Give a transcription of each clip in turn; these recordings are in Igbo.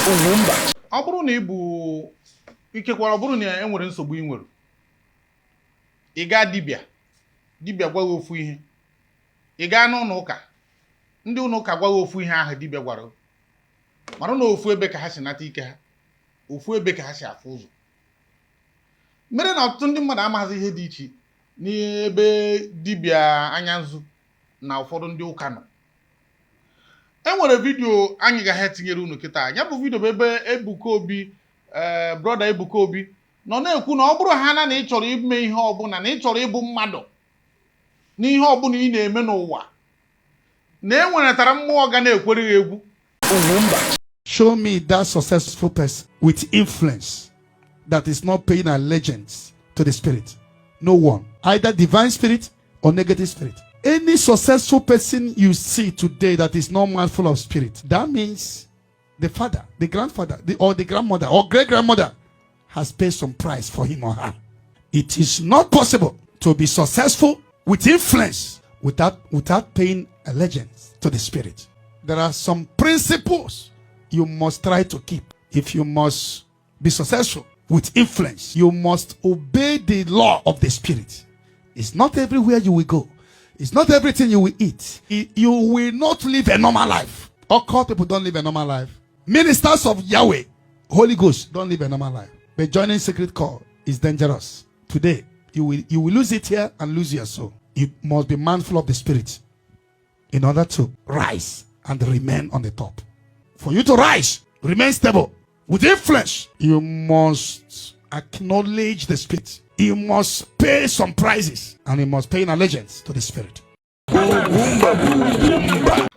UGWUMBA. Ọ bụrụ na ị bụ ikekwara, ọ bụrụ na e nwere nsogbu ị nwere, ị gaa dibịa gwa gị ofu ihe, ị gaa n'ụlọ ụka, ndị ụlọ ụka gwa gị ofu ihe ahụ dibịa gwara, mara na ofu ebe ka ha si nata ike ha, ofu ebe ka ha si afụ ụzọ. Mere na ọtụtụ ndị mmadụ amaghịzi ihe dị iche n'ebe dibịa anya nzu na ụfọdụ ndị ụka nọ. E nwere vidio anyị ga-ha etinyere unu kịta. Ya bụ vidio bụ ebe Ebuka Obi, brother Ebuka Obi nọ na-ekwu na ọ bụrụ ha na ị chọrọ ime ihe ọbụla, na ị chọrọ ịbụ mmadụ n'ihe ọbụla ị na-eme n'ụwa, na e nweretara mmụọ ga na-ekwere ya egwu. UGWUMBA. Show me that successful person with influence that is not paying allegiance to the spirit. No one. Either divine spirit or negative spirit. Any successful person you see today that is not mindful of spirit, that means the father, the grandfather, or the grandmother, or great-grandmother has paid some price for him or her. It is not possible to be successful with influence without paying allegiance to the spirit. There are some principles you must try to keep. If you must be successful with influence, you must obey the law of the spirit. It's not everywhere you will go. It's not everything you will eat. You will not live a normal life. Occult people don't live a normal life. Ministers of Yahweh, Holy Ghost, don't live a normal life. But joining secret call is dangerous. Today, you will lose it here and lose your soul. You must be mindful of the spirit in order to rise and remain on the top. For you to rise, remain stable with influence, you must acknowledge the spirit. You must pay some prices, and you must pay an allegiance to the spirit.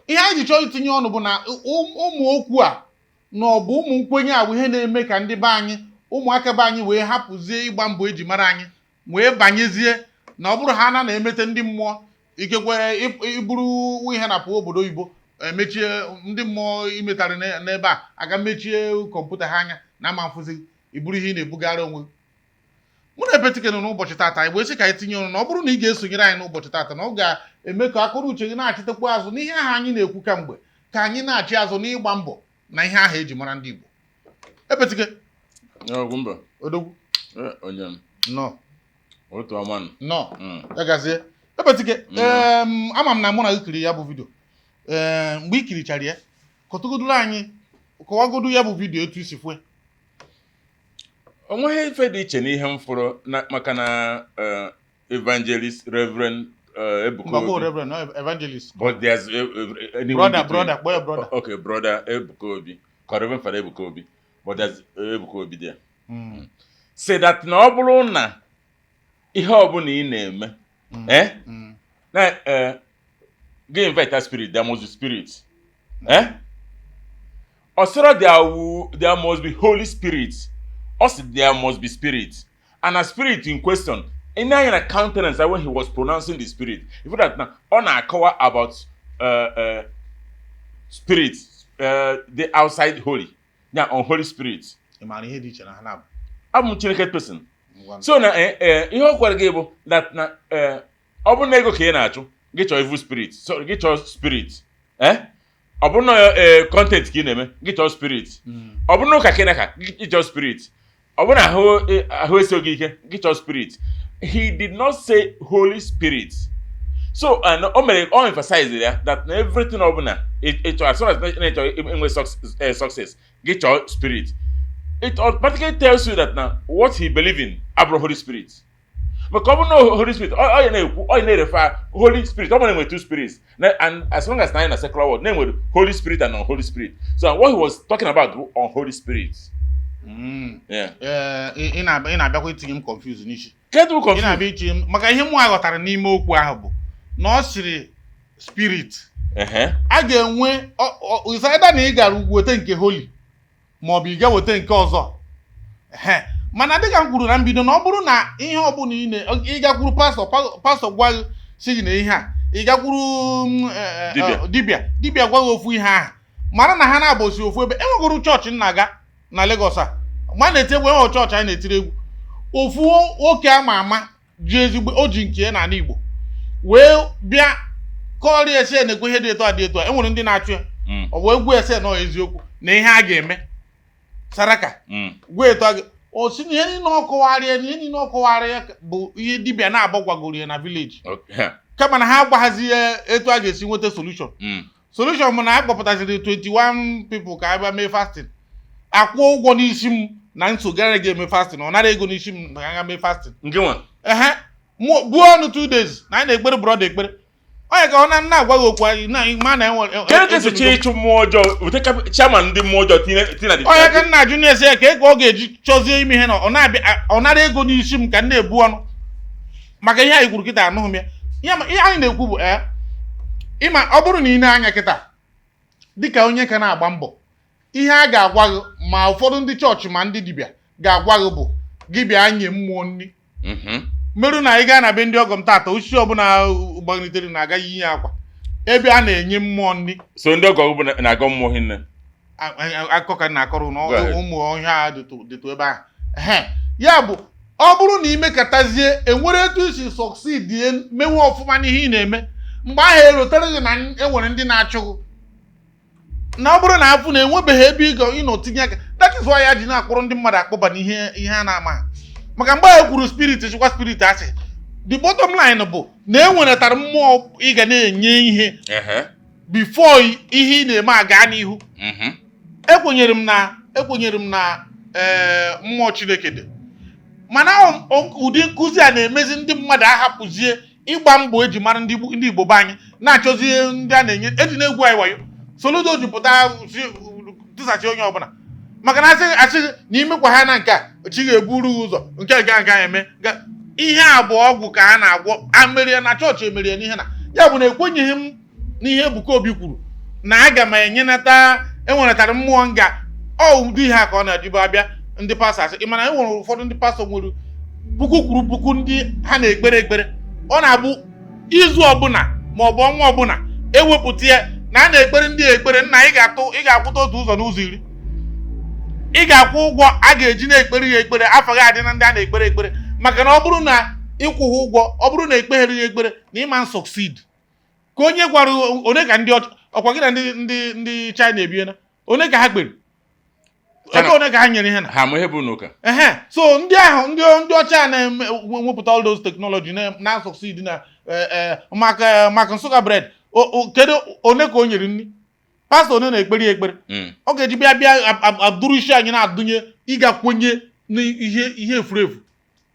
Ihe anyị chọrọ itinye ọnụ bụ na ụmụ okwu a na ọ bụ ụmụ nkwenye a bụ ihe na-eme ka ndị be anyị, ụmụaka be anyị wee hapụzie ịgba mbọ eji mara anyị, wee banyezie na ọ bụrụ ha na-emete ndị mmụọ, ikekwe iburu ihe na pụọ obodo oyibo, emechie ndị mmụọ imetara n'ebe a, aga mechie kọmputa ha anya na ama mfụzi iburu ihe ị na-ebugara onwe. Mụ na epetikene n'ụbọchị tata igbe esi ka anyị tinye ọnụ na ọ bụrụ na ị ga-esonyere anyị n'ụbọchị tata, na ọ ga-eme ka akụrụ uche gị na-achịtakwa azụ n'ihe ahụ anyị na-ekwu kamgbe, ka anyị na-achị azụ n'ịgba mbọ na ihe ahụ eji mara ndị Igbo. Epetike UGWUMBA odogwu onye nọ otu aman nọ ya gazie. Epetike ama m na mụ na gị kiri ya bụ vidio. Mgbe ị kirichara ya, kọtụgoduru anyị, kọwagodu ya bụ vidio etu isi fue. onweghị ife dị iche n'ihe m fụrụ maka na evangelist Reverend Ebuka Obi. Reverend, no evangelist. But there's brother, boy, brother. Okay, brother Ebuka Obi, Reverend Father Ebuka Obi, but there's Ebuka Obi there. Say that na ọ bụrụ na ihe ọbụla ị na-eme, na gị invite that spirit, there must be spirit. Also there must be Holy Spirit. Also, there must be spirit, and a spirit in question. In a countenance, when he was pronouncing the spirit, if that now on a cover about spirit, the outside holy, now on Holy Spirit. I'm a Chineke person. So now, you know what gave that na open ego kenacho get your evil spirit. So get your spirit, Open content kineme get your spirit. Open no kakenaka get your spirit. Get your spirit. He did not say Holy Spirit. So and I emphasize there that everything as soon as success, get your spirit. It automatically tells you that now what he believes in about Holy Spirit. But come no Holy Spirit, all you need refer Holy Spirit. Come on with two spirits. And as long as nine a secular word, name with Holy Spirit and non-Holy Spirit. So what he was talking about on Holy Spirit. Ị na-abịakwa itinye m confuse n'ishi. Kedu confuse? Ị na-abịa itinye m maka ihe mụ aghọtara n'ime okwu ahụ bụ na ọ sịrị spirit. A ga-enwe ịsaida na ị gara weta nke holy ma ọ bụ ị ga weta nke ọzọ. Mana dịka m kwuru na mbido na ọ bụrụ na ihe ọbụla ị gakwuru pastọ gwa gị sị na ihe a, ị gakwuru dibịa gwa gị ofu ihe ahụ, mara na ha na-abụsi ofu ebe. Enwegoro chọọchị nna ga na Lagos a, ma na-eti egwu, enwe chọọchị anyị na-etiri egwu, ofu nwoke ama ji ezigbo o ji nke n'ala Igbo wee bịa kọrịa ese na-ekwe ihe dị etu a dị etu a. Enwere ndị na-achụ ya, ọ bụ egwu ese na eziokwu na ihe a ga-eme saraka gwa etu aga o si na ihe niile ọkọwarịa bụ ihe dibịa na-agbagwagoro ya na village kama na ha agbaghazi ya etu a ga-esi nweta solution solution bụ na a kpọpụtaziri 21 people ka a bịa mee fasting akwụ ụgwọ n'isi m na nsogbu ga-eme fasting ọ nara ego n'isi m na aga mee fasting buo ọnụ 2 days na anyị na-ekpere brọda ekpere onye ka ọ na-agwa gị okwu anyị na ma na ịchụ mmụọ ọjọọ chairman ndị mmụọ ọjọọ tina onye ka nna ajụ na-esi ya ka ọ ga-eji chọzie ime ihe na ọ nara ego n'isi m ka m na-ebu ọnụ maka ihe anyị kwuru kịta anụghị m ya ihe anyị na-ekwu bụ ịma ọ bụrụ na ị na-anya kịta dịka onye ka na-agba mbọ ihe a ga-agwa gị ma ụfọdụ ndị chọọchị ma ndị dibịa ga-agwa gị bụ gị bịa nye mmụọ nri merụ na ị gaa na be ndị ọgọ m tata osisi ọbụla gbanitere na-agaghị inye akwa ebe a na-enye mmụọ nri so ndị ọgọ na-agọ mmụọ hinne akụkọ ka na-akọrọ na ụmụ ọhịa dịtụ ebe ahụ ya bụ ọ bụrụ na imekatazie enwere etu isi succeed mewe ọfụma n'ihe ị na-eme mgbe ahụ erotere gị na enwere ndị na-achụgụ na ọ bụrụ na afụ na enwebeghị ebe ịnọ tinye aka that is why ya ji na-akpọrọ ndị mmadụ akpọba n'ihe a na-ama maka mgbe e kwuru spirit chịkwa spirit asị the bottom line bụ na enweretara mmụọ ị ga na-enye ihe before ihe ị na-eme aga n'ihu ekwenyere m na mmụọ Chineke dị mana ụdị nkụzi a na-emezi ndị mmadụ ahapụzie ịgba mbọ eji mara ndị Igbo be anyị na-achọzie ndị a na-enye eji na-egwu anyị wayo Soludo jupụta tụsachi onye ọbụla maka na asị na imekwa ha na nke a chi ga-eburu ụzọ nke ga eme ihe a bụ ọgwụ ka ha na-agwọ amerie na chọọchị emerie n'ihe na ya bụ na ekwenyeghị m n'ihe Ebuka Obi kwuru na aga m enweretara mmụọ nga ụdị ihe a ka ọ na-ejibe abịa ndị pastọ asị ị mana enwere ụfọdụ ndị pastọ nwere puku kwuru puku ndị ha na-ekpere ọ na-abụ izu ọbụla ma ọ bụ ọnwa ọbụla ewepụta ya na a na-ekpere ndị ekpere nna ị ga-akwụta otu ụzọ n'ụzọ iri ị ga-akwụ ụgwọ a ga-eji na-ekpere ya ekpere afọ gị adị na ndị a na-ekpere ekpere maka na ọ bụrụ na ịkwụghị ụgwọ ọ bụrụ na ekpeghere ya ekpere na ịma succeed ka onye gwara one ka ndị ọkwa gị na ndị China ebiena one ka ha kpere ebe one ka ha nyere ihe na ha ma ihe bụ n'ụka so ndị ahụ ndị ọcha na-ewepụta all those technology na succeed na maka Nsụka bread kedu one ka o nyere nri pastọ one na-ekpere ya ekpere ọ ga-eji bịa adụrụ isi anyị na-adụnye ịga kwenye n'ihe efurefu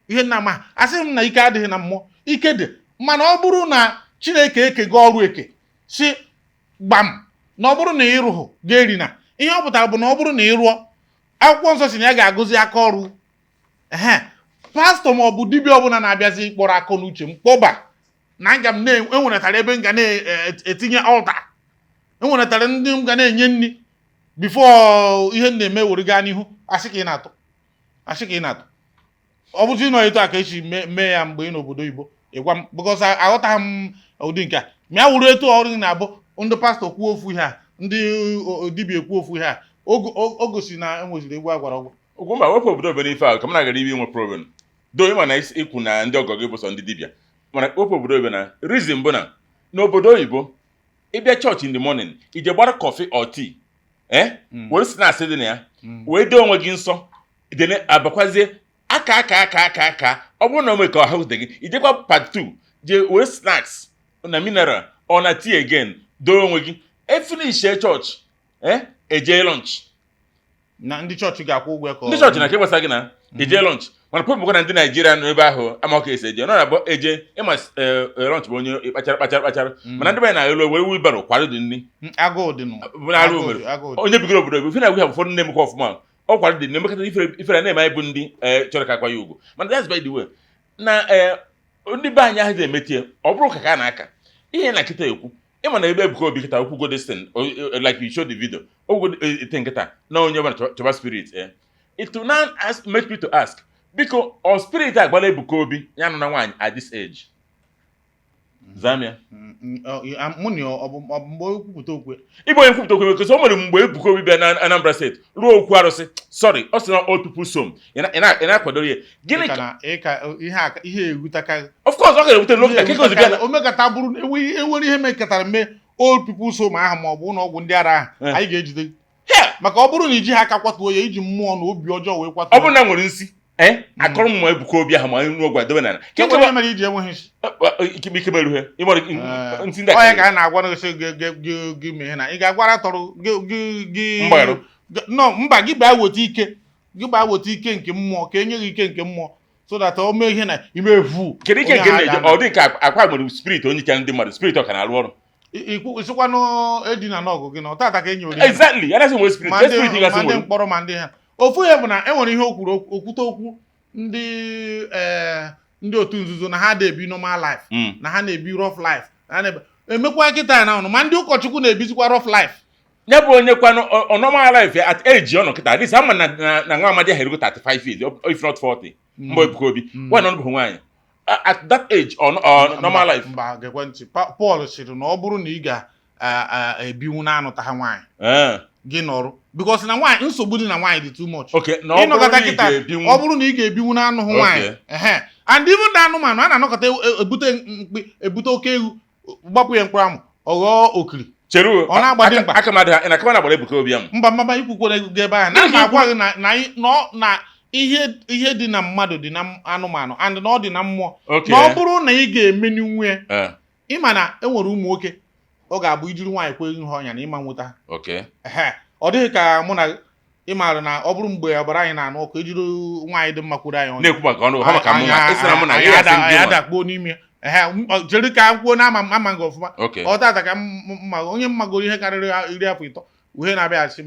ihe nna ma asị m na ike adịghị na mmụọ ike dị mana ọ bụrụ na Chineke ekego ọrụ eke si gbam na ọ bụrụ na ịrụhụ ga-eri na ihe ọ pụtara bụ na ọ bụrụ na ịrụọ akwụkwọ nsọ si na ya ga-agụzi aka ọrụ pastọ ma ọ bụ dibịa ọbụla na-abịazi kpọrọ akọ n'uche m kpọba na aga m enweretara ebe m ga na-etinye ọlta enweretara ndị m ga na-enye nri bifo ihe m na-eme were gaa n'ihu asị ka ị na-atụ ọ bụzi nọ etu a ka esi mee ya mgbe ị n'obodo Igbo ịgwa m bụkọs aghọtaghị m ụdị nke a ma ya wuru etu ọrụ na-abụ ndị pastọ kwuo ofu ihe a ndị dibịa kwuo ofu ihe a o gosi na enweziri egwu agwara ọgwụ Ugwumba wepụ obodo obodo ife ahụ ka m na-agara ibe inwe problem do ịma na ikwu na ndị ọgọ gị bụ sọ ndị dibịa mana wepụ obodo obodo na reason bụ na n'obodo oyibo ịbịa chọọchị in the morning ije gbara kọfị or tea were snacks dị na ya wee dee onwe gị nsọ dene abakwazie aka ọ bụrụ na o mee ka ọha dị gị ijekwa part 2 je were snacks na mineral or na tea again doo onwe gị efinish chọọchị eje lunch na ndị chọọchị ga-akwụ ụgwọ ka ndị chọọchị na ka gbasa gị na eje lunch mana pọpụ na ndị Naijiria nọ ebe ahụ amaka esi eje nọ na-abụ eje ịma lunch bụ onye kpachara mana ndị banyị na-elu were wheelbarrow kwado dị nri onye bigoro obodo ife na-agwụ ha ụfọdụ nne emekwa ọfụma ọ kwado dị na-emekọta ifere na-eme anyị bụ ndị chọrọ ka akwa ya ugwu mana that's by the way na ndị be anyị ahụ ga-emetie ọ bụrụ ka na-aka ihe na nkịta ekwu ịma na ebe Ebuka Obi kịta okwu go destin like you show the video ogwo ite nkịta na onye ọbụla chọba spirit it will now make me to ask biko ọ spirit agbala Ebuka Obi ya nọ na nwaanyị at this age Zamia Igbo onye nkwupụta okwu because o nwere mgbe Ebuka Obi bịa na Anambra State ruo okwu arụsị sorry ọ sị na all people som ị na-akwadoro ya gịnị ka ihe egwutaka of course ọ ga-ewute n'oge ka ozi bịa o mekata bụrụ enwere ihe mekatara mee all people som ahụ ma ọ bụ ụlọ ọgwụ ndị ara ahụ anyị ga-ejide maka ọ bụrụ na iji ha aka kwatuo ya iji mmụọ na obi ọjọọ wee kwatuo ọ bụrụ na nwere nsị akọrọ mmụọ Ebuka Obi ahụ ma nwe ogwa dobe na ke mere iji enweghị nsị ike meruhe ịmọrọ ntị ndị onye ka a na-agwa n'osi gị mee na ị ga-agwara tọrọ gị mba gị baa weta ike nke mmụọ ka enye gị ike nke mmụọ so that o mee ihe na ime evu kedu ike nke na-eje ọ dị ka akwa nwere spirit onye ka ndị mmadụ spirit ọ ka na-arụ ọrụ isikwanụ edina n'ọgụ gị na ọtata ka enye ori exactly ya na-asị nwere spirit spirit gasị nwere mkpọrọ ma ndị ha ofu ihe bụ na enwere ihe o kwuru okwute okwu ndị otu nzuzo na ha na-ebi normal life na ha na-ebi rough life emekwa kịta na ọnụ ma ndị ụkọchukwu na-ebizikwa rough life ya bụ onye kwanụ normal life at age ọ nọ kịta this ama na nwa amadi ahụ erugo 35 years if not 40 mgbe Ebuka Obi nwaanyị ọnụ bụ nwaanyị at that age or normal life mba gekwentị Paul sịrị na ọ bụrụ na ị ga-ebinwu na-anụta ha nwaanyị gị nọrụ because na nwaanyị nsogbu dị na nwaanyị dị too much ịnọkọta kịta ọ bụrụ na ị ga-ebinwu na-anụhụ nwaanyị and even ndị anụmanụ a na-anọkọta ebute oke ewu gbapụ ya mkpụrụ amụ ọ ghọọ okiri cheru ọ na-agbadị mkpa aka mmadụ ha na akaba na-agbara Ebuka Obi ahụ mba ikwukwo ego ebe ahụ na na-agwa gị na ihe dị na mmadụ dị na anụmanụ and na ọ dị na mmụọ na ọ bụrụ na ị ga-emeni nwe ịma na enwere ụmụ nwoke ọ ga-abụ ijiri nwaanyị kwe ihe ọnya na ịma nweta ọ dịghị ka mụ na ịmaara na ọ bụrụ mgbe ọbara anyị na-anụ ọkụ ejiri nwaanyị dị mma kwuru anyị na-ekwu maka ọnụ ha maka mụ na ya dakpuo n'ime jere ka kwuo na ama gị ọfụma ọ tata ka onye mmagoro ihe karịrị 10 uhe na-abịaghachi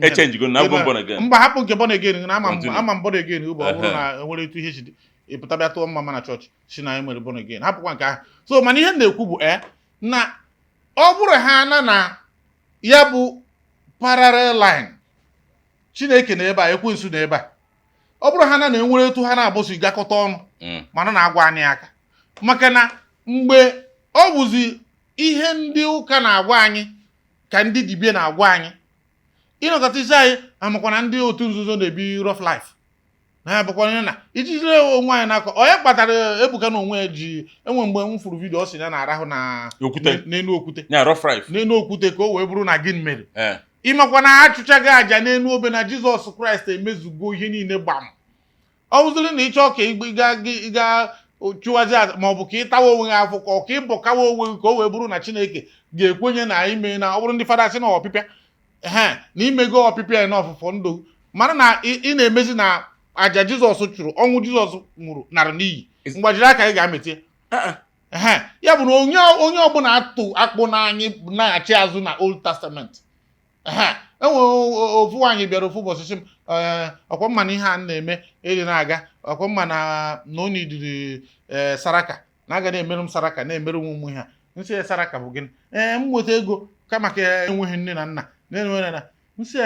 mba hapụ nke born again na ama born again bụ ọ bụrụ na enwere etu ihe si ịpụta bịa tụọ mma na chọọchị si na enwere born again hapụkwa nke ahụ so mana ihe na-ekwu bụ na ọ bụrụ ha na ya bụ parallel line Chineke na ebe a ekwensu na ebe a ọ bụrụ ha na enwere etu ha na-abụsi gakọta ọnụ mana na-agwa anyị aka maka na mgbe ọ bụzi ihe ndị ụka na-agwa anyị ka ndị dibịa na-agwa anyị ịnọkọta isi anyị amakwana ndị otu nzuzo na-ebi rough life na bụkwa na ijijire onwe anyị n'aka onye kpatara Ebuka na onwe ji enwe mgbe m fụrụ vidio ọ sị ya na-arahụ na n'elu okwute n'elu okwute ka o wee bụrụ na gịnị mere ịmakwa na achụchaghị aja n'elu obe na Jizọs Kraịst emezugo ihe niile gbam ọ bụziri na ịchọ ka ịga chụwazi ma ọ bụ ka ịtawa onwe gị afọ ka ọ ka ịbọkawa onwe gị ka o wee bụrụ na Chineke ga-ekwenye na ime na ọ bụrụ ndị fada sị na ọpịpịa na imego ọpịpịa ya na ọfụfọ ndụ mara na ị na-emezi na aja Jizọs chụrụ ọnwụ Jizọs nwụrụ nara n'iyi mgbajiri aka ị ga-amete ya bụ na onye ọbụla atụ akpụ na anyị na-achị azụ na Old Testament enwere ofu nwaanyị bịara ofu ụbọchị sị m ọkwa mma na ihe a na-eme eri na-aga ọkwa mma na onye diri saraka na-aga na-emerụ m saraka na-emerụ m ụmụ ha nsị saraka bụ gịnị m nweta ego kama ka enweghị nne na nna na-enwere na nsị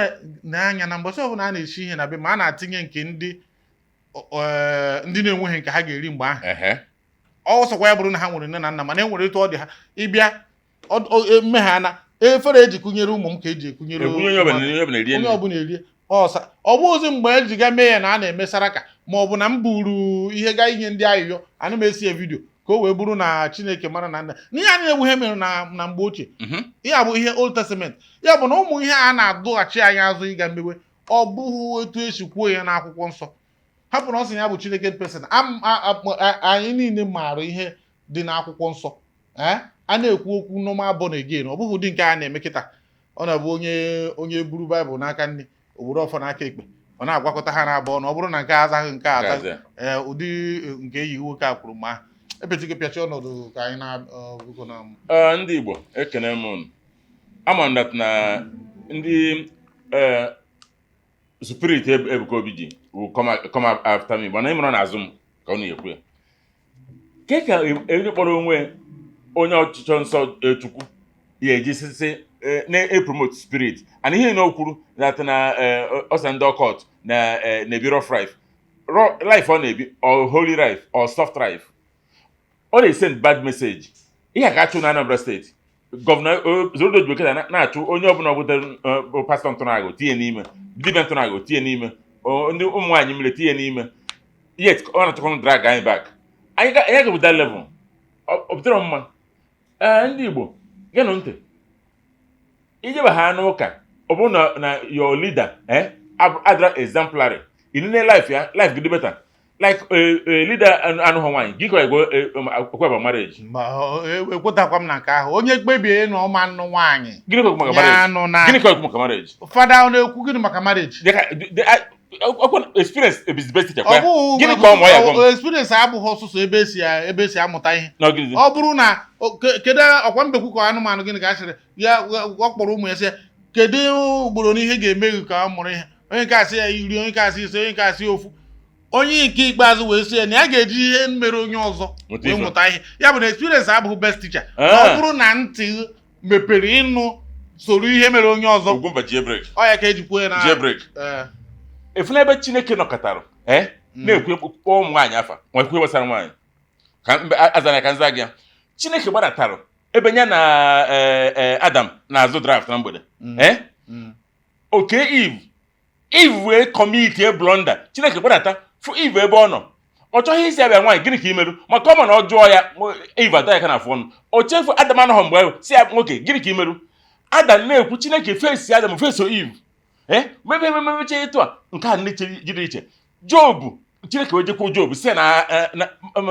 na-anya na mbọchị ọbụla a na-echi ihe na be ma a na-atinye nke ndị na-enweghị nke ha ga-eri mgbe ahụ ọ sọkwa ya bụrụ na ha nwere nne na nna mana enwere etu ọ dị ha ịbịa mmegha na efere eji kụnyere ụmụ m ka eji ekunyere onye ọbụla erie ọsa ọ bụ ozi mgbe eji ga mee ya na a na-eme saraka ma ọ bụ na m buru ihe gaa inye ndị ayịyọ ana m esi ya vidio ka o wee bụrụ na Chineke mara na nna n'ihe anyị na-egwu ihe mere na mgbe ochie ihe bụ ihe Old Testament ya bụ na ụmụ ihe a na-adụghachi anyị azụ ịga mmewe ọ bụghị etu esi kwuo ya n'akwụkwọ nsọ hapụ na ọ sị ya bụ Chineke person anyị niile maara ihe dị n'akwụkwọ nsọ a na-ekwu okwu normal born again ọ bụghị ụdị nke a na-eme kịta ọ na-abụ onye buru Baịbụl n'aka nne obodo ọfọ n'aka ekpe ọ na-agwakọta ha na-abụọ na ọ bụrụ na nke azaghị nke ataghị ụdị nke eyi nwoke a kwuru ma epetigo pịachi ọnọdụ ka anyị na-abụgo na ndị Igbo ekene m unu ama m na ndị spirit Ebuka Obi ji will come after me mana ịmụrụ n'azụ m ka ọ na-ekwu ya ke ka onye kpọrọ onwe onye ọchịchọ nsọ Chukwu ya eji sisi na-epromote spirit and ihe na o kwuru that na ọsa ndị ọkọt na-ebi rough life ọ na-ebi or holy life or soft life ọ na-esend bad message ihe ka achụ na Anambra steeti gọvanọ Zorodo Jiboketa na-achụ onye ọbụla bụ pastọ ntụnagụ tinye n'ime dibịa ntụnagụ tinye n'ime ndị ụmụ nwaanyị mere tinye n'ime yet ọ na-achọkwa drag anyị back anyị ga-bụ that level ọ pụtara mma ndị Igbo genụ ntị ijeba ha n'ụka obu na your leader adra exemplary in life ya life go better like leader anu hwan gi ko ego okwa marriage ekwetakwa m na nke ahụ onye kpebie na ọma nnụ nwaanyị gini ko maka marriage gini ko maka marriage fada ọ na-ekwu gịnị maka marriage experience is best teacher kwa gini ko mo ya go experience abụghị ọsụsụ ebe esi amụta ihe ọ bụrụ na kedu ọkwa mbekwu ka anụmanụ gịnị ka asịrị ya ọ kpọrọ ụmụ ya sị kedu ugboro n'ihe ga-emeghe ka ọ mụrụ ihe onye nke asị ya iri onye nke asị ise onye nke asị ofu onye nke ikpeazụ wee sị ya na ya ga-eji ihe mere onye ọzọ wee mụta ihe ya bụ na experience abụghị best teacher ọ bụrụ na ntị mepere ịnụ soro ihe mere onye ọzọ Ugwumba jailbreak ọ ya ka eji kwuo ya na jailbreak efuna ebe Chineke nọkọtara na-ekwu ụmụ nwaanyị afa nwekwe gbasara nwaanyị ka azana ka nza gị Chineke gbadatara ebe nya na Adam na-azụ draft na mgbede oke Eve wee commit a blunder Chineke gbadata fụ Eve ebe ọ nọ ọ chọghị isi abịa nwaanyị gịnị ka imerụ maka ọ ma na ọ jụọ ya Eve ada ya ka na-afụ ọnụ o chefu Adam anọghọ mgbe ahụ si ya nwoke gịnị ka imerụ Adam na-ekwu Chineke fesi Adam feso Eve memememeche etu a nke a ndị jiri iche Job Chineke wee jekwu Job si na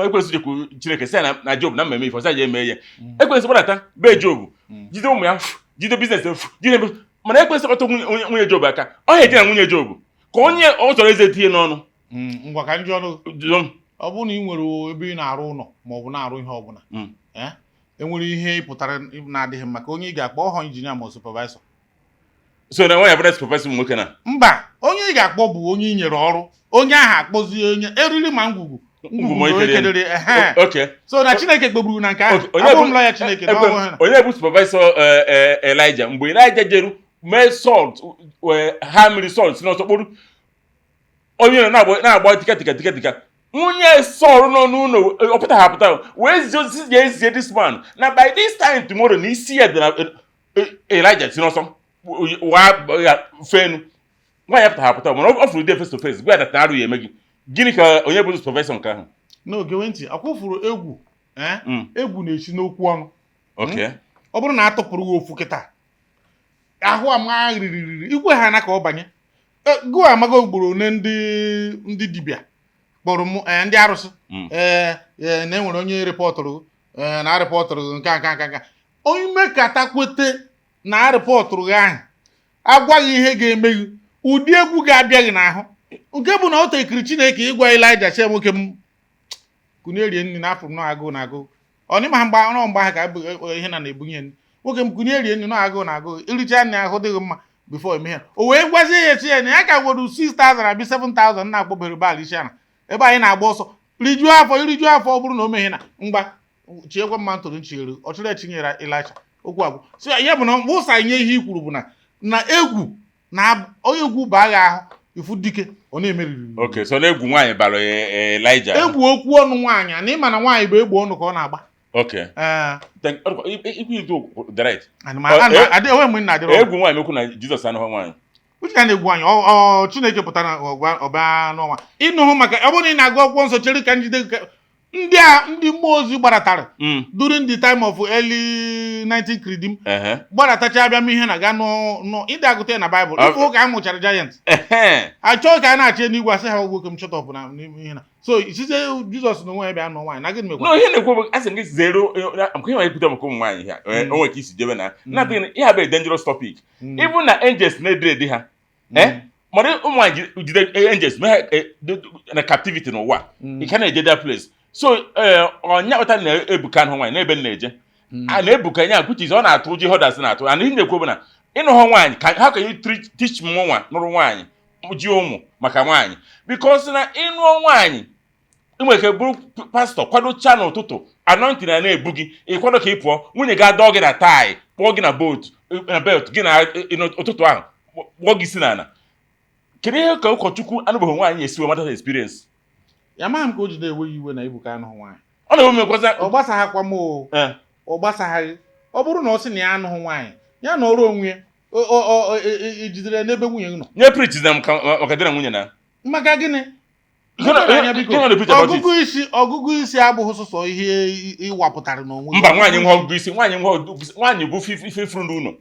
ekwesị jekwu Chineke si na Job na mmemme ifo sa je eme ya ekwesị gbadata be Job jide ụmụ ya jide biznes jide mana ekwesị kpọta nwunye Job aka ọ ya eji na nwunye Job ka onye ọ chọrọ eze tinye n'ọnụ ngwa ka njọ ọnụ ọ bụrụ na ị nwere ebe ị na-arụ ụlọ ma ọ bụ na-arụ ihe ọbụla enwere ihe ịpụtara na-adịghị mma ka onye ị ga-akpọ ọhọ injinia ma supervisor so na nwaanyị bụrụ supervisor nwoke na mba onye ị ga-akpọ bụ onye ị nyere ọrụ onye ahụ akpọzie onye eriri ma ngwugwu kedere so na Chineke kpegburu na nke ahụ abụmla ya Chineke onye bụ supervisor Elijah mgbe Elijah jeru mee salt ha mmiri salt si n'ọsọkporo onye na-agba tika nwunye Sọl nọ n'ụlọ ọpụta ha apụta wee zie this man na by this time tomorrow na isi ya dị na Elijah si n'ọsọ wa fenu nwaanyị pụta ha apụta mana ọ fụrụ dị face to face gwa data arụ ya eme gị gịnị ka onye bụ supervisor nke ahụ n'oge ntị akwụfụrụ egwu na-esi n'okwu ọnụ ọ bụrụ na atụpụrụ gị ofu kịta ahụ ama riri igwe ha na ka ọ banye gụ amago ugboro ne ndị dibịa kpọrọ m ndị arụsị na enwere onye rịpọtụrụ na rịpọtụrụ nke onye mekata kwete na rịpọtụrụ gị ahụ agwaghị ihe ga-eme gị ụdị egwu ga-abịaghị n'ahụ nke bụ na o tekiri Chineke ịgwa Elijah sie nwoke m kunierie nri n'afọ m na-agụ na-agụ ọ n'ime ha mgbe ha ka ihe na-ebunye nri nwoke m kunierie nri na-agụ na-agụ iricha nri ahụ dịghị mma before eme ya o wee gwazie ya echi ya na ya ka nwere 6,000 abịa 7,000 na-akpọbere bal isi ana ebe anyị na-agba ọsọ iriju afọ ọ bụrụ na o meghe na mgba chiekwa mma ntụrụ nchighere ọ chọrọ echinyere Elijah okwu abụ so ya bụ na ụsa nye ihe i kwuru bụ na egwu na onye egwu baa gị ahụ ifu dike ọ na-emeriri okay so na egwu nwaanyị bara Elijah egwu okwu ọnụ nwaanyị na ịma na nwaanyị bụ egwu ọnụ ka ọ na-agba okay egwu nwaanyị mekwu na Jizọs anụghị nwaanyị uche ya na-egwu anyị Chineke pụtara ọba n'ọnwa ịnụhụ maka ọ bụrụ na ị na-agụ akwụkwọ nsọ chere ka njide ndị mmụọ ozi gbaratara during the time of early 19th creed gbaratacha abịa m ihe na ga ịdị agụta ya na Baịbụl ife ụka a mụchara giant achọghị ka a na-achị n'igwe asị ha nwoke m chọtọpụ na ihe na so isize Jizọs na onwe ya bịa nụ nwaanyị na gịnị mekwa ihe na-ekwu asị gị zero nke nwaanyị kwute maka ụmụ nwaanyị ha onwe ka isi jebe na nothing ihe bụ dangerous topic even na angels na-edere edi ha mana ụmụ nwaanyị jide angels na captivity n'ụwa ị ka na-eje that place so ọnya kpata na Ebuka nhụ nwaanyị n'ebe na-eje a na-ebuka nya kwuchizi ọ na-atụ ụjọ hodas na-atụ ana ihe na-ekwu bụ na ịnụhụ nwaanyị ha ka you teach m nwa nụrụ nwaanyị ji ụmụ maka nwaanyị because na ịnụọ nwaanyị nwere ike bụrụ pastọ kwadocha n'ụtụtụ anointing na-ebu gị ịkwado ka ị pụọ nwunye gị adọ gị na tai kpọọ gị na belt gị na ụtụtụ ahụ kpọọ gị si n'ala kedu ihe ka ụkọchukwu anụbeghị nwaanyị esiwe mata experience ya maghị m ka o jide ewe iwe na Ebuka anụghị nwaanyị ọ na-ewe mekwaza ọ gbasaghakwa m ọ gbasaghaghị ọ bụrụ na ọ sị na ya anụghị nwaanyị ya na ọrụ onwe ya ejidere n'ebe nwunye nọ nye preach na maka dị na nwunye na maka gịnị ọgụgụ isi abụghị sọsọ ihe ịwapụtara n'onwe mba nwaanyị nwe ọgụgụ isi nwaanyị bụ ife furu n'ụlọ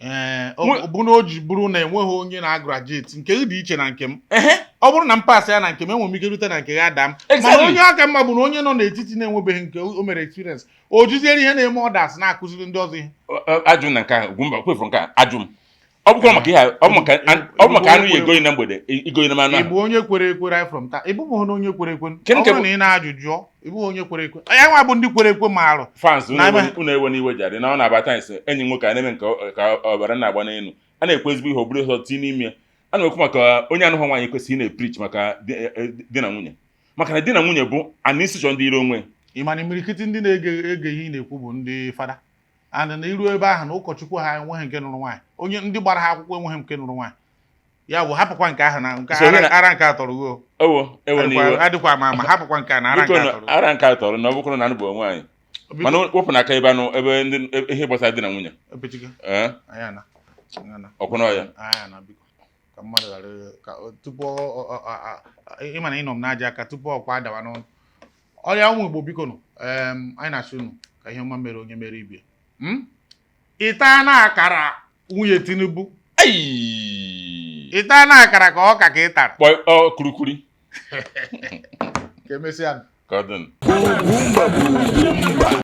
ọ bụ na o ji bụrụ na enweghị onye na-agraduate nke dị iche na nke m ọ bụrụ na m pass ya na nke m enwe m ike rute na nke ya ada m mana onye aka mma bụ na onye nọ n'etiti na-enwebeghị nke o mere experience o juziere ihe na-eme ọdas na-akụziri ndị ọzọ ihe ajụ na nke ahụ Ugwumba kwefu nke a ajụ m ọ bụkwa maka ihe ọ bụ maka anụ ya egoyi na mgbede igoyi na manụ ịbụ onye kwere ekwe right from taa ịbụbụ na onye kwere ekwe ọ bụrụ na ị na-ajụ jụọ ịbụ onye kwere ekwe ya nwa bụ ndị kwere ekwe ma arụ fans unu ewe n'iwe jadị na ọ na-abata nsị enyi nwoke a na-eme nke ka ọbara na-agba n'elu a na-ekwu ezigbo ihe obere ụzọ tinye n'ime a na-ekwu maka onye anụghị nwaanyị kwesịrị na-eprich maka di na nwunye maka na di na nwunye bụ ana isi chọ ndị iro onwe ị mana imirikiti ndị na-ege ihe ị na-ekwu bụ ndị fada and na iru ebe ahụ na ụkọchukwu ha enweghị nke nụrụ nwaanyị onye ndị gbara ha akwụkwọ enweghị nke nụrụ nwaanyị ya bụ hapụkwa nke ahụ na nke ara nke atọrọ ugo adịkwa ma hapụkwa nke na ara nke atọrọ ara nke atọrọ na ọ bụkwara na anụ bụ nwaanyị mana wepụ n'aka ebe anụ ebe ndị ihe gbasara di na nwunye ọkwụna ya ka mmadụ ghara ka tupu ịma na ịnọ m n'aja aka tupu ọkwa adawa n'ọnụ ọrịa ụmụ Igbo biko nụ anyị na-asị unu ka ihe ọma mere onye mere ibie ịta na akara nwunye Tinubu ịta na akara ka ọ ka ị tara kurukuri ka emesịa ka ọ dị